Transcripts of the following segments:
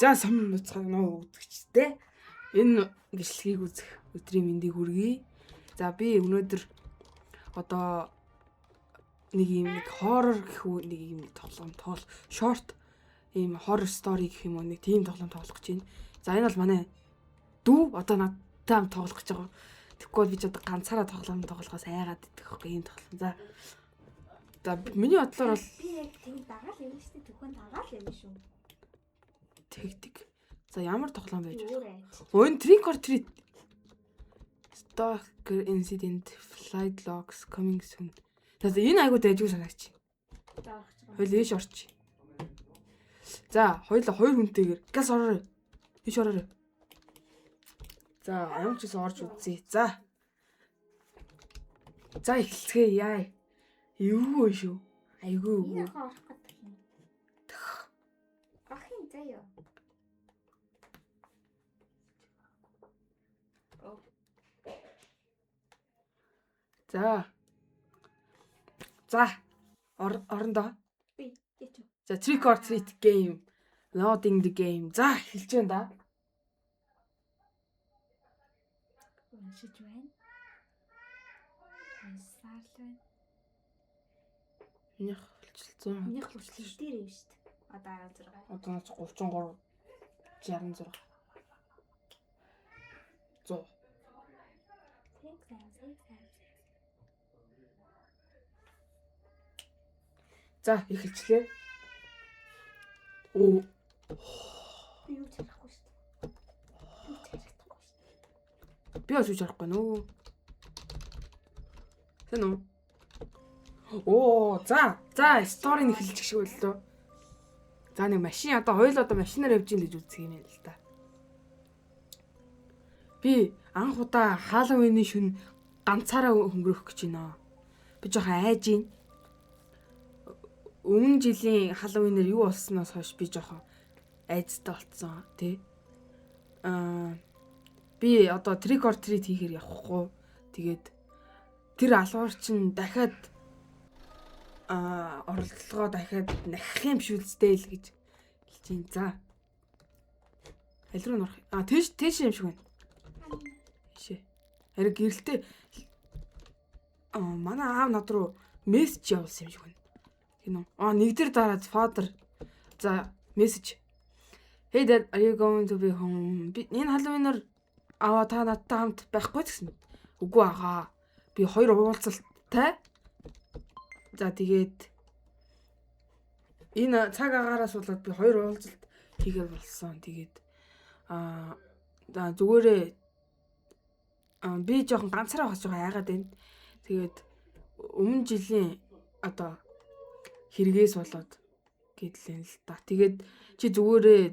За сум буцхаг нөө үзэгчтэй. Энэ бичлэгийг үзэх өдрийн мэндийг хүргэе. За би өнөөдөр одоо нэг хоррор гэх үү нэг юм тоглоом шорт ийм хоррор стори гэх юм уу нэг тийм тоглоом тоглох гэж байна. За энэ бол манай дүү одоо надтай тоглох гэж байгаа. Тэгэхгүй би ч одоо ганцаараа тоглоом тоглохоос айгаад идэх байхгүй ийм тоглоом. За миний бодлоор бол би яг тийм дагаал юм шүү дээ. Түүхэн дагаал юм шүү. Тэгдэг. За ямар тоглоом байж Өөр вэ? айц. Өн trick or treat. Stalker incident flight logs coming soon. Тэгэхээр энэ айгуу дайггүй санагч. Даах ч юм. Хойл ээш орч. За хоёулаа хоёр хүнтэйгээр газ ороо. Ээш ороо. За ямар ч гэсэн орж үзье. За эхэлцгээе яа. Эвгүй шүү. Айгүй Энэ эвгүй. орох гэдэг юм. Ах юм заяа. За орондоо. Би яч. За trick or treat game. Loading the game. За эхэлж байна да. Уншиж байна. Саал байна. Минийх хөлчлцэн. Минийх хүчлэл дээр юм шүү дээ. Одоо 16. Одоо 33 66. 100. За эхэлчлээ. Оо. Би юу ч харахгүй шүү дээ. Юу ч харахгүй шүү дээ. Би асууж харахгүй нөө. Хэн үү? Оо, за стори нь эхэлж гişг боллоо. За нэг машин одоо хоёул одоо машинаар явж ийн гэж үзэх юм байна л да. Би анх удаа Халлоуины шөнө ганцаараа хөнгөрөх гэж байна. Би жоохон айж ийн. Өмнө жилийн Халлоуинаар юу болсноос хойш би жоохон айцтай болцсон тий. Би одоо trick or treat хийхээр явахгүй. Тэгээд тэр алуурч нь дахиад оролдлогоо дахиад нахих юм шүлцтэй л гэж хэлж байна. За. Аль руу нурах? Тийш юм шиг байна. Тийшээ. Харин гэрэлтэй манай аав над руу мессеж явуулсан юм шиг байна. Тийм үү? Нэгдэр дараад father. За, мессеж. Hey dad, are you going to be home? Би энэ Халлоуинаар та надтай хамт байхгүй гэсэн. Үгүй агаа. Би хоёр уулзалттай. За тэгээд энэ цаг агаараас болоод би хоёр уулзалт хийгээд болсон. Тэгээд зүгээрээ би жоохон ганцаараа бас жоохон айгаад байна. Тэгээд өмнө жилийн одоо хэрэгээс болоод гэдлээ л та. Тэгээд чи зүгээр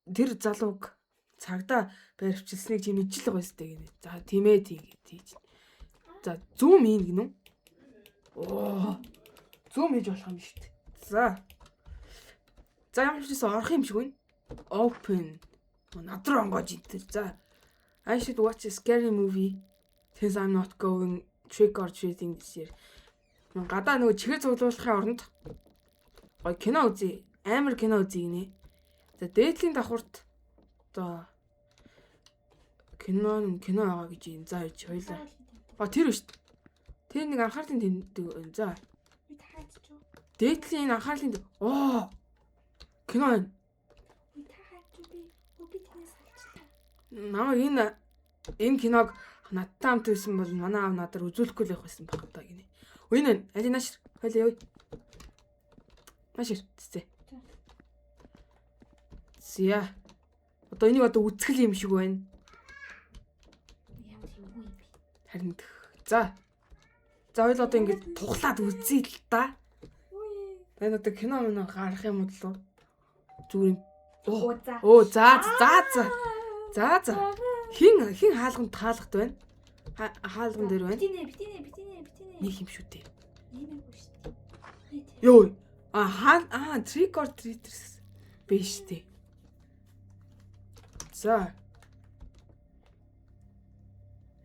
тэр залууг цагдаа барьвчилсныг чи мэдчихлэг байстай гинэ. За тийм ээ тийж. За зүүм ийн гинү. Зүүм хийж болох юм шүү дээ. За ямар ч гэсэн орох юм шиг байна. Open. Над руу онгож ин. За I should watch a scary movie since I'm not going trick or treating this year. Гадаа нөгөө чихэр цуглуулахын оронд гоё кино үзье. Амар кино үзье гинэ. За дээдлийн давхурт одоо кино байгаа гэж юм. За ич хоёлаа. Тэр биш. Тэр нэг анхаарлын тэмдэг. За. Би таач юу? Дээдлийн анхаарлын кино байна. Би таач би тэнэс салчлаа. Намайг энэ киног надтай хамт байсан бол манай аав надаар үзүүлэхгүй л явах байсан баг та гинэ. Үгүй аль нааш хойлоо юу? Машир тцээ. Зя. Одоо энийг одоо үзэх юм шиг байна. Ямар юм бэ? Харин за хоёул одоо ингэж тухлаад үзье л да. Энэ одоо кино гарах юм бол зүгээр юм. За. Хин хаалганд хаалгад байна. Хаалган дээр байна. Битинэ. Нэг юм шүү дээ. Ийм үү шүү дээ. Йоо. Trick or treaters биш дээ. За.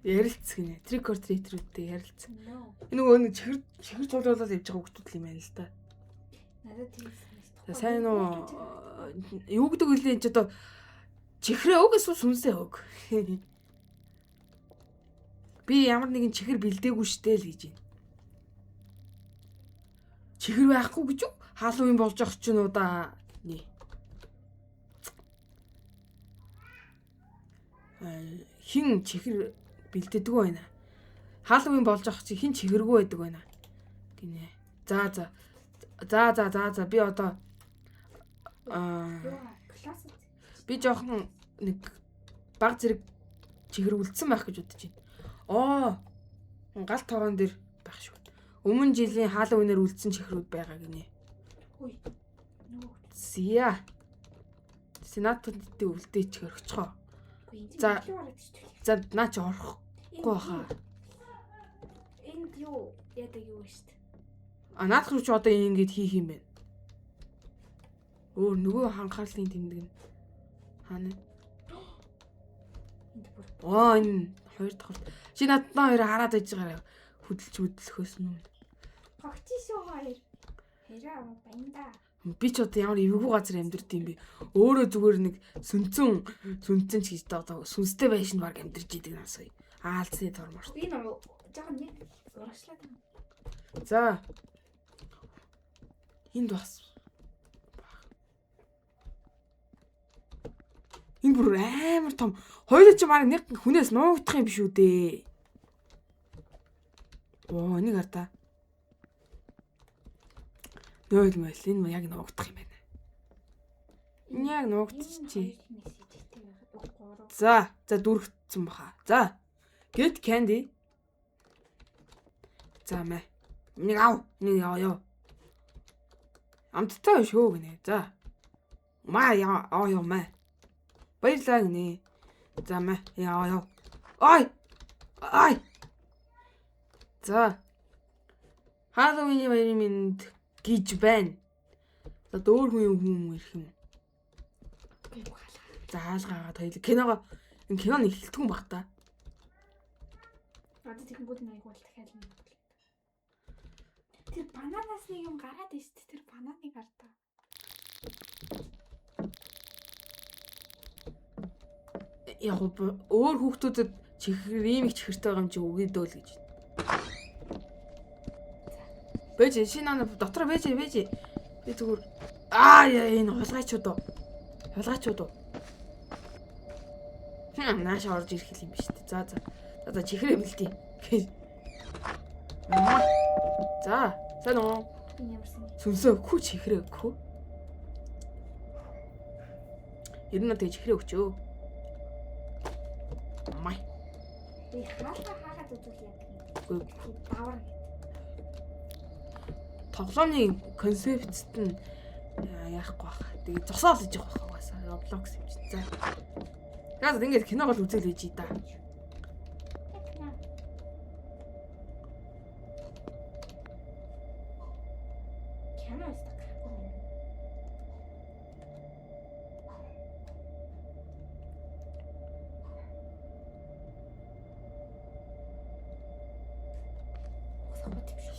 Ярилцах гинэ. Trick or treater-үүдтэй ярилцах. Энэ нөгөө чихэр цуглуулаад явж байгаа хүмүүс юм байна л да. Надад тийм санагдах За сайн уу? Юу гэдэг үлээ ч одоо чихрээ өг эсвэл сүнсээ өг. Би ямар нэгэн чихэр бэлдээгүй штэ л гэж байна. Чихэр байхгүй гэж юу? Халуун болж явах ч нь удаа нэ. Хин чихэр бэлдээдэг байна. Халуун болж явах чи хин чихэргүй байдаг байна. Гинэ. За би одоо класс. би жоохон нэг баг зэрэг чихэр үлдсэн байх гэж бодож байна. Галт тоогон дээр байх шүү. Өмнө жилийн Халлоуинээр үлдсэн чихрүүд байгаа гинэ. Үй. Зя. Сенатод үлдээч хөрчихөө. За наа чи орохгүй баха. Энд юу яадаг юу шүү дээ. Наадах руу чи одоо ингэж хийх юм бэ? Нөгөө ханхаарлын тэмдэг нь хаана? Энэ хоёр дахь. Чи надтай хоёроо хараад байж байгаарай. Хөдөлгөхөөс нь. Гогчи шүү хоёр. Хэрэг баянда. Би ч одоо ямар эвгүй газар амьдэрд юм бэ? Өөрөө зүгээр нэг сүнцэн ч гэж одоо сүнстэй байшин баг амьдэрж идэг насаа. Аалцны тормор. Би нэг жоохон нэг урагшлаад байна. За. Энд бас. Энэ бүр амар том. Хоёул ч маань нэг хүнээс нуугдах юм биш үү дээ. Энийг хар та. Нөөл мэл энэ яг нуугдах юм байна. Энэ яг нуугдчихжээ. За дүрхтсэн баха. За. Get candy. За мэ. Нэг ав. Нэг яа. Амттай шүү гинэ. За. Яа мэ. Баярлалаа гинэ. За мэ. Яа. Ой. За. Халлоуины баярын минь гэж байна. За дөөр хүн ирэх юм. За хаалгаагаад хоёул киноны эхэлтгүн баг та. Одоо тийм бүгд нэг бол дахиад нэг. Тэр бананаас нэг юм гараад байна шүү дээ. Тэр бананыг ардаа. Яг өөр хүүхдүүдэд чихэр ийм их чихэртэй байгаа юм чи өгөөдөө л гэж. Бэж шинэ дотор бэж. Би зүгээр энэ хулгайчууд уу. Нааш орж ирэх юм биш үү? За чихрээ бэлдээ. За сайн уу? Сүнсөө өгөх чихрээ өгөх. Ер нь тэг чихрээ өгчөө. Май. Би хаагаад үзүүл яг. Давар. Тоглоомны концепцт нь яахгүй бах. Тэгээ зогсоол гэж явах байгаасаа Roblox юм чинь. За. Яагаад ингэж киног л үзэл хийж да.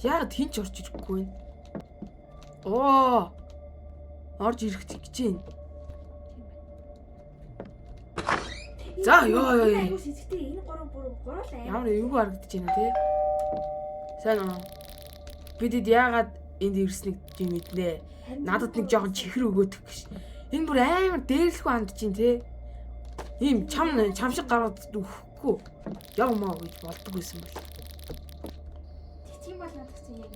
Яагаад хинч орж ирэхгүй вэ? Орж ирэх гэж байна. За ёо. Энэ гурав ямар эвгүй харагдаж байна те. Сайн уу? Бидэд яагаад энд ирснийг чи мэднэ. Надад нэг жоохон чихэр өгөөдөх гэж. Энэ бүр амар дээрлэхүү хандж чинь те. Ийм чам шиг гарууд өгөхгүй. Яв маа гэж болдог байсан бол. Тийм бол надад чинь яг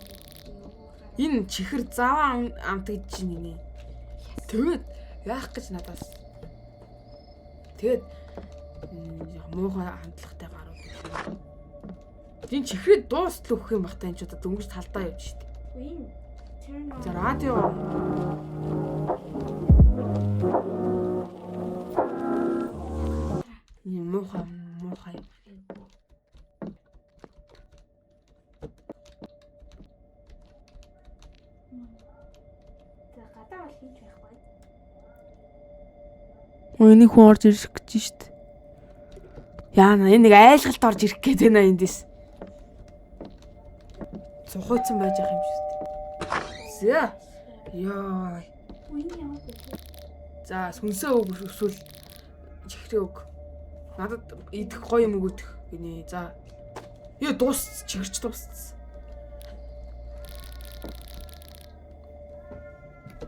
энэ чихэр заваа амтгаж чинь нэ. Тэгээд яах гэж надаас. Тэгээд муухай хандлагатай гарууд. Энэ чихрээ дуустал өгөх юм бахтай энэ ч удаа дөнгөж талдаа явж штэ. За радио. Муухай. Энийг хүн орж ирэх гэж штт. Яана энэ нэг айлгалт орж ирэх гээд байна эндээс. Цухойцсан байж байгаа юм шүү дээ. За. Яа. За сүнсээ өг эсвэл чихрээ өг. Надад идэх гоё юм өгөх гинэ. За. Яа дуусч чихэрч дууссан.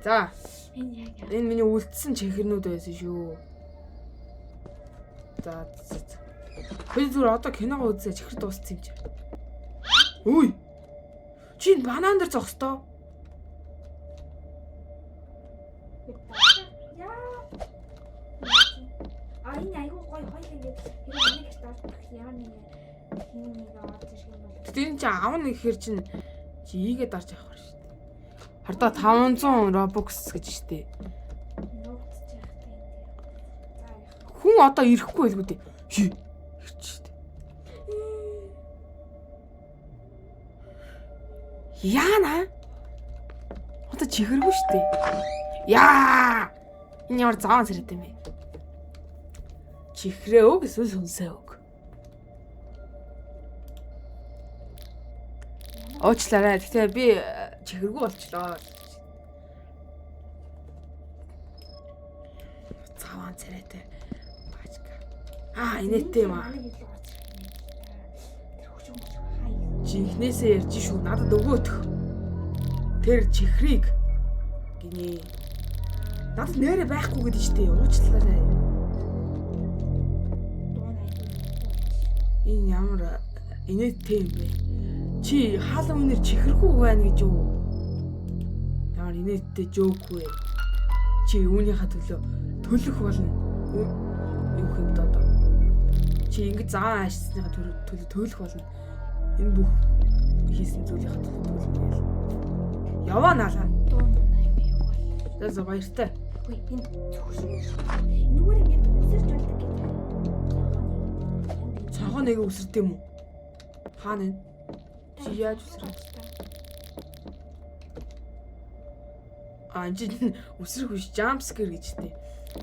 За. Энэ миний үлдсэн чихэрнүүд байсан шүү. За. Би зүгээр одоо киногоо үзээ чихэр дууссан юм чи. Үй. Чи банан дээр зогсдоо. Энэ айгуу гоё ингээд нэг стart яа нэг нэг аваад ирэх юм бол. Тэр чинь аавн гэхэр чинь чи ийгээ дарж авах шүү дээ. Хардаа 500 Robux гэж штэ. Хүн одоо ирэхгүй байлгүй дээ. Ирч штэ. Яана. Одоо чихэргүй штэ. Яа! Энэ ямар заан зэрэг юм бэ? Чихрээ өг эсвэл сүнсээ өг. Уучлаарай. Гэхдээ би чихэргүй болчлоо. Цаван царайтай. Бачка. Инээдтэй юм аа. Чихнээсээ ярьж шүү. Надад өгөөтх. Тэр чихрийг гинэ. Надад нэрэ байхгүй гэдэг чинь уучлаарай. Энэ ямар инээдтэй юм бэ? Чи Halloween-ээр чихэргүй байна гэж юу? Ямар инээдтэй жоок вэ? Чи үүнийхээ төлөх болно. Юу юм доо. Чи ингэж заа аашсныхаа төлөө төлөх болно. Энэ бүх хийсэн зүйлийнхаа төлөө төлөх. Яваа наалаа. За баяртай. Үгүй энэ зүгээр ингээд үсэрч болдог гэдэг. Цонхоо нэг үсэрд юм уу? Хаана вэ? Чи яаж үсрэх? Анжид үсрэх биш jump scare гэж дээ.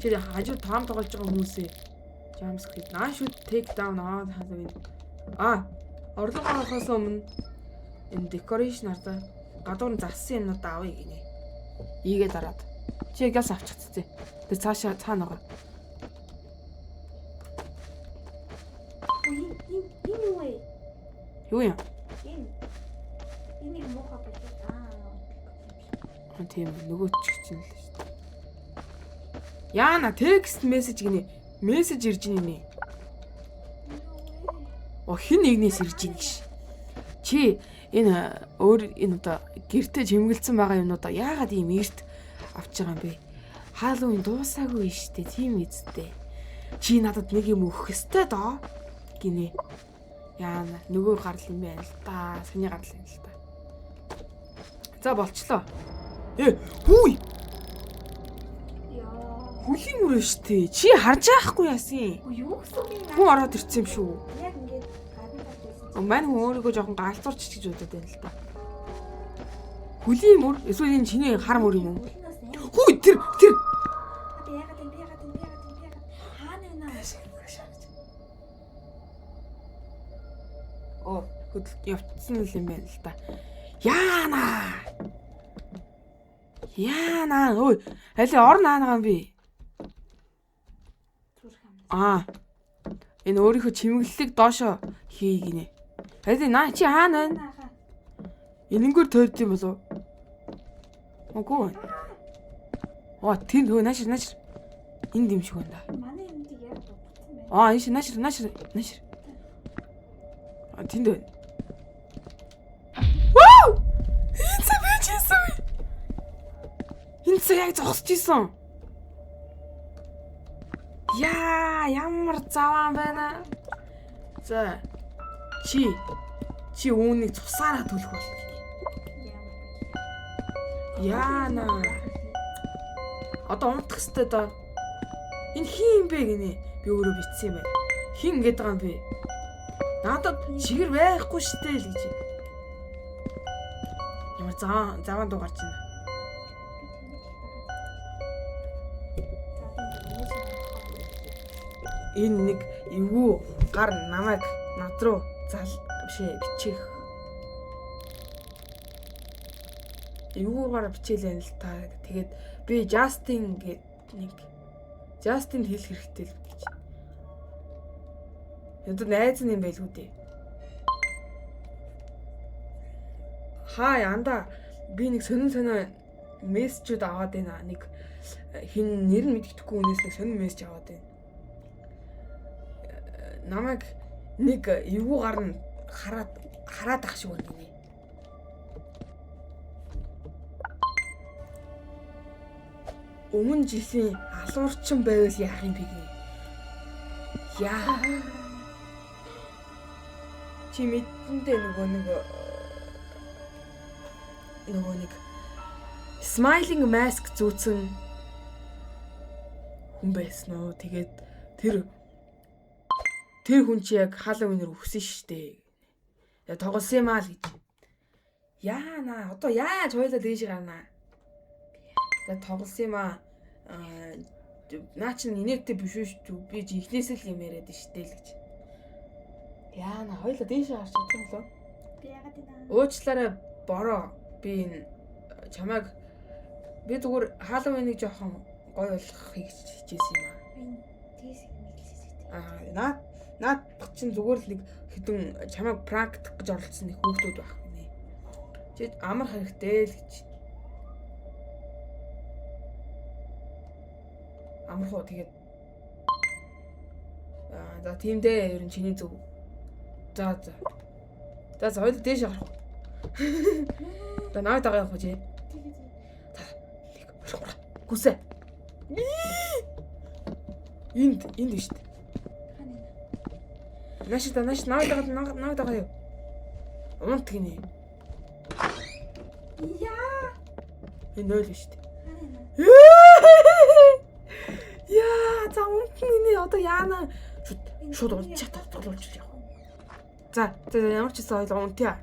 Чи хажуу том тоглож байгаа хүмүүсээ jump scare. Наа shoot take down on Halloween. Орлого авахаас өмнө энэ decoration ардаа гадуур нь зассан юмнууд авъя гинэ. Ийгээ дараад. Чи газ авчихцээ. Тэр цаашаа цаана байгаа. Энэ юу вэ? Юу юм? Энэ мохоо байж тийм нөгөө ч чинь л шүү дээ. Яана текст мессеж гинэ. Мессеж ирж гинэ. Хин нэгнээс ирж гинэ гэж. Чи энэ энэ одоо гэртээ чимгэлцэн байгаа юмнуудаа яагаад ийм эрт авч байгаа юм бэ? Halloween дуусаагүй шүү дээ. Тийм эцтэй. Чи надад нэг юм өгөх ёстой доо гинэ. Яана нөгөө гарал юм байна л да. Саний гарал юм л да. За болчлоо. Хүй. Хүлийн мөрөө штэ. Чи харж байхгүй яасан? Юу гэсэн юм? Хүн ороод ирсэн юм шүү. Яг ингээд гадна тавьчихсан. Мань хүн өөрийгөө жоохон галзуурч гэж бодоод байна л да. Хүлийн мөр эсвэл энэ чиний хар мөр юм уу? Хүй тэр. Би яагаад хаана вэ? Хөдөлт явцсан л юм байна л да. Яана. Ой, аль орн аанаа юм би. Энэ өөрийнхөө чимэглэлийг доошо хий гинэ. Аль наа чи хаана байна? Энэнгээр тойрд юм болов? Үгүй. Тэр хөө наашир. Энд юм шиг байна да. Манай юмдыг яг дутсан байна. Наашир. Тэнд байна. Вау! Энэ яг зогсож исэн. Ямар заваан байна. За. Чи үүнийг цусаараа төлөх болно. Яана. Одоо унтах хэвээр доо. Энэ хин юм бэ гинэ. Би өөрөө битсэн юм байна. Хин гээд байгаа юм бэ? Надад чигэр байхгүй штэ л гэж. Ямар заваан дуу гарч байна. Энэ нэг эвгүй гар намайг над руу бичих. Эвгүйгээр бичээлэн л та. Тэгээд би Justin нэг Justin хэлэх хэрэгтэй л гэж. Ядуу найз нь юм байлгүй дээ. Хаа янда би нэг сонин мессежүүд аваад байна. Нэг хин нэр нь мэддэхгүй хүнээс нэг сонин мессеж аваад байна. Намайг нэг эвгүүгээр нь хараад ах шиг байна гинэ. Өмнө жилийн алуурчин байвал яах юм бэ гинэ. Яа. Чи мэддэнтэй нөгөө нэг smiling mask зүүцэн хүн байсан уу. Тэгээд тэр хүн чи яг Halloween-ээр өгсөн штэ. Яг тоглосон юм аа л гэж. Яана, одоо яаж хойлоо дээш гарнаа. Тэгээд тоглосон юм аа. Наа чи инээдтэй биш шүү. Би ихнээсээ л юм яриад штэ л гэж. Яана, хойлоо дээш гарч чадсан болов? Би яагаад энэ Уучлаарай бороо. Би энэ чамайг би зүгээр Halloween-ыг жоохон гоё болгохыг хичээсэн юм аа. би тийс хэлсэн. Наад чинь зүгээр л нэг хэдэн чамайг практик гэж оролцсон нэг хүүхдүүд байх гинэ. Чи амар хэрэгтэй л гэж. Амархуу тэгээд за тийм дээ ер нь чиний зөв. За хоёул дээш гарах. За наваа тагаа явах чи. Нэг болохгүй. Гүсэ. Энд биш үү? Нааш наваа тагаа яв. Унт гинэ. Яа. Энэ 0 биш үү? Яа, за унт гинэ одоо яана. Шууд унтчих тоглуулж яв. За ямар ч гэсэн ойлоо унтъя.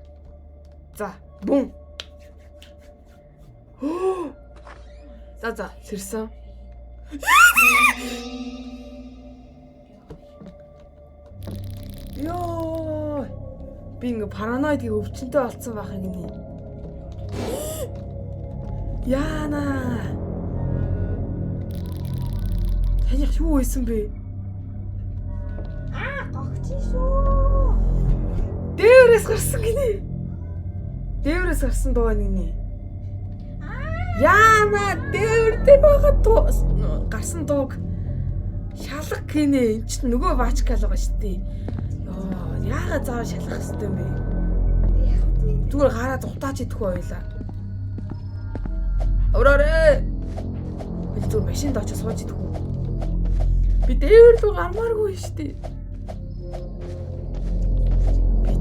За бум. За сэрсэн. Ёо. Би ингээ параноидыг өвчнөд болцсон байх юм гинэ. Яана. Таних юу байсан бэ? Гогч шүү. Дээрээс гарсан гинэ. Дээрээс гарсан дуу гинэ. Яана дээр байгаа гарсан дууг шалгах гинэ. Энд чинь нөгөө вачкал байгаа шүү дээ. Йоо, яагаад заавал шалгах хэрэгтэй юм бэ? Зүгээр гараад утаач идэхгүй байлаа. Өрөөрэй. Би зүгээр машинд очиж сууж идэхгүй. Би дээр рүү гармааргүй шүү дээ.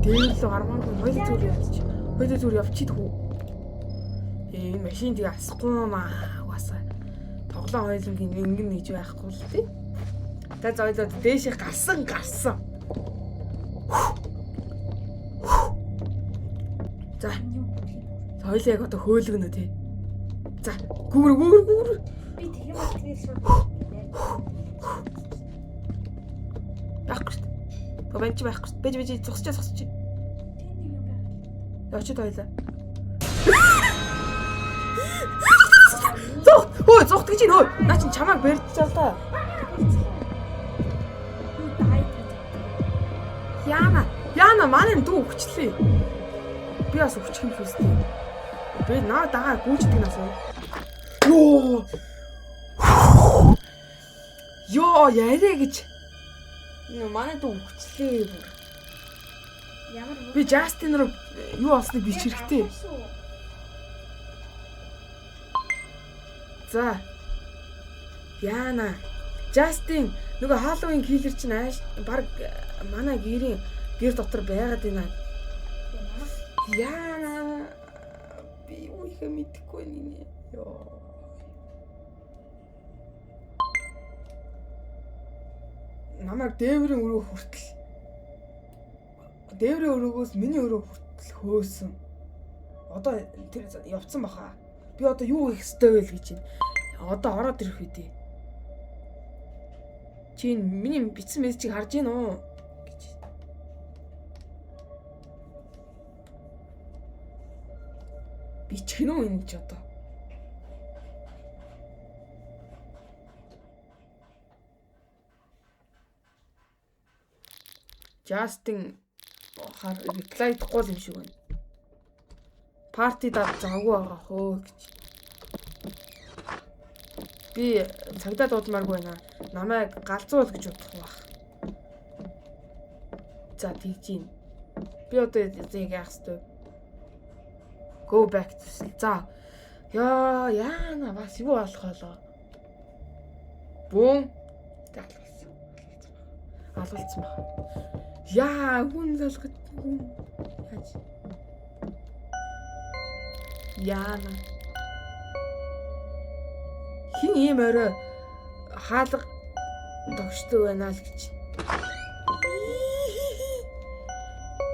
Дээр л гармааргүй. Хоёул зүгээр явчихдаггүй. Энэ машин тэгээ асахгүй маа угаасаа. Тоглоом хоёулынгийн ингэн нэгж байхгүй л тий. Тэгээд зойлоод дээшээ гарсан. За. Хоёул яг одоо хөөлгөнө тий. За, гүүр. Би тэгэн болтгийг шүү. Байхгүй шүү. Бэнч байхгүй шүү. Бэж зогсож. Тэнд нэг юм байна. Очиж ойлаа. Зогт гэж нөө. Наа чи чамайг барьдчихаа л да. Яна манай дүү өгчлээ. Би бас өгчих юм хүсдэг. Би наа дагаа гүйждэг нас уу. Йоо яриа гэж. Энэ манай дүү өгчлээ. Ямар Би Justin руу юу олсныг бич хэрэгтэй. За. Яна. Justin нөгөө Halloween killer чинь баг манай гэр дотор байгаад байна. Яна. Би юу их мэдэхгүй нэ. Йоо. Намайг дээврийн өрөө хүртэл. Дээврийн өрөөгөөс миний өрөө хүртэл хөөсөн. Одоо тэр явцсан баха. Би одоо юу хийх ёстой вэ гэж байна. Одоо ороод ирэх үедээ. Чи миний бичсэн мессежийг харж гин үү гэж. Би чихнэ үү энэ ч одоо. Justin хар reply дахгүй юм шиг байна. Party даад завгүй байгаа хөө гэж. Би цагдаа дуудмааргүй байна. Намайг галзуул гэж бодох байх. За тэгж юм. Би одоо яг яах вэ? Go back to sleep. За. Яана бас юу болох болоо. Бүүн. Алуулсан баг. Хүн залгад хүн. Яаж. Яана. Хин ийм орой хаалга тогштой байна л гэж.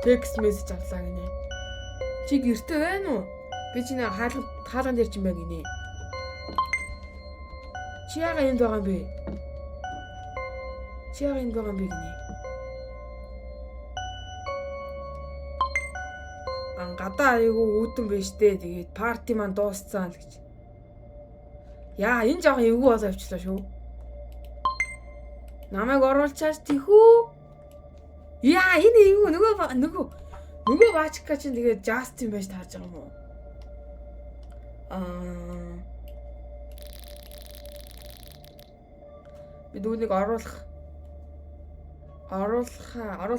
Текст мессеж авлаа гинэ. Чи гэртээ байна уу? Би чиний хаалган дээр чинь байна гинэ. Чи яагаад энд байгаа юм бэ? Чи яагаад энд байгаа юм бэ гинэ? Гадаа айгу үүдэн байж тээ. Тэгээд парти маань дууссан л гэж. Яа, энэ жоохон эвгүй болоо явчлаа шүү. Намайг оруулчаач тийхүү. Яа, энэ эвгүй нөгөө баачка чинь тэгээд Justin байж таарж байгаа юм уу? Би дүүнийг оруулах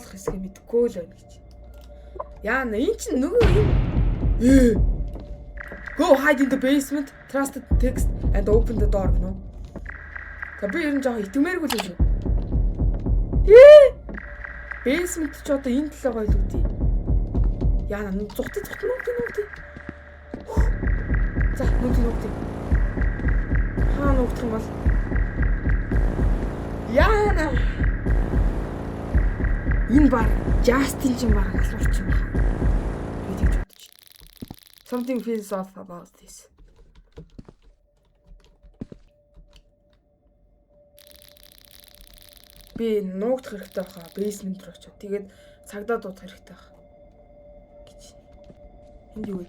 хэсгээ мэдгүй л байна гэж. Яа, энэ чинь нөгөө юм. Go hide in the basement, trust the text and open the door гэнэ. Та би ер нь жоохон итгмээргүй л юм шүү. Basement ч одоо энэ талаа гоё л үгүй. Яа, зүгтээ. За, нүгтээ. Хаа нүгтэх юм бол? Яана. Энэ баг Justin ч юм баг алуурч юм байна. Би тэгж бодчих. Something feels off about this. Би нуугдах хэрэгтэй баха. Basement руу очив. Тэгээд цагдаа дуудах хэрэгтэй баха. Гэж. Энд юу вэ?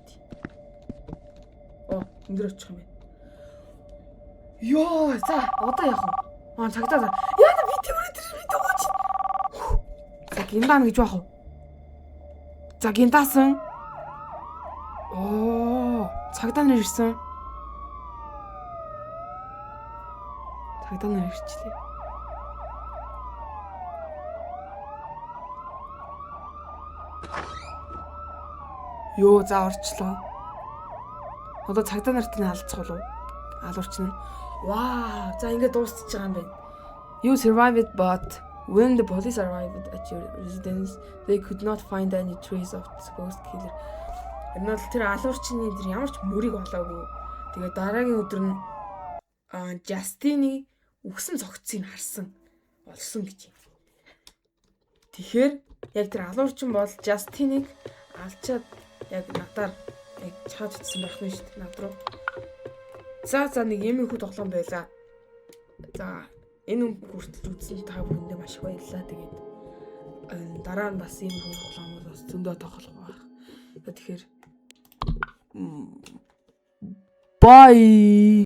Энд рүү очих юм байна. Йоо, за одоо яах вэ? Цагдаа. Яа, би дууч. За гиндаан гэж баах уу? За гиндаасан. Цагдаа нар ирсэн. Цагдаа нар ирчлээ. Йоо, за орчлоо. Одоо цагдаа нарт нь алдчих болов. Алуурч нар. Вау, за ингэ дуусчих байгаа юм байна. You survived, but when the police arrived at your residence, they could not find any trace of the supposed killer. Энээл тэр алуурчны тэр ямар ч мөрийг олоогүй. Тэгээд дараагийн өдөр нь Justin-ийг үхсэн цогцыг харсан олсон гэж юм. Тэгэхээр яг тэр алуурчин бол Justin-ийг алчаад яг надаар яг чаад утсан байх нь шүү дээ над руу. За нэг юм их тоглоом байлаа. За энэ хүртэл үзсэн та бүхэндээ маш их баярлалаа. Тэгээд дараа нь бас ийм хүн тоглоомод бас зөндөө тоглох байх. Тэгэхээр bye.